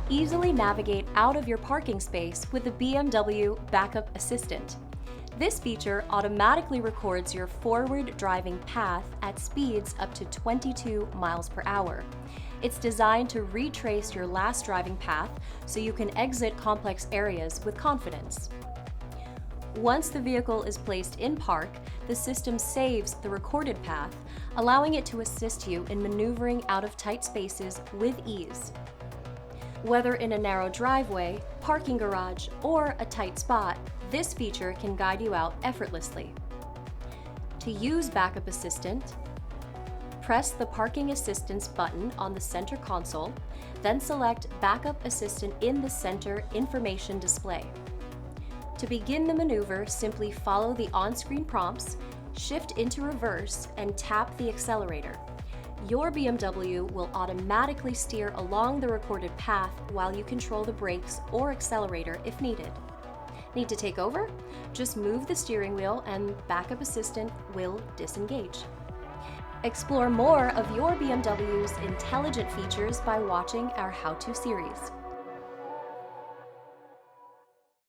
Easily navigate out of your parking space with the BMW Backup Assistant. This feature automatically records your forward driving path at speeds up to 22 miles per hour. It's designed to retrace your last driving path so you can exit complex areas with confidence. Once the vehicle is placed in park, the system saves the recorded path, allowing it to assist you in maneuvering out of tight spaces with ease. Whether in a narrow driveway, parking garage, or a tight spot, this feature can guide you out effortlessly. To use Backup Assistant, press the Parking Assistance button on the center console, then select Backup Assistant in the center information display. To begin the maneuver, simply follow the on-screen prompts, shift into reverse, and tap the accelerator. Your BMW will automatically steer along the recorded path while you control the brakes or accelerator if needed. Need to take over? Just move the steering wheel and Backup Assistant will disengage. Explore more of your BMW's intelligent features by watching our how-to series.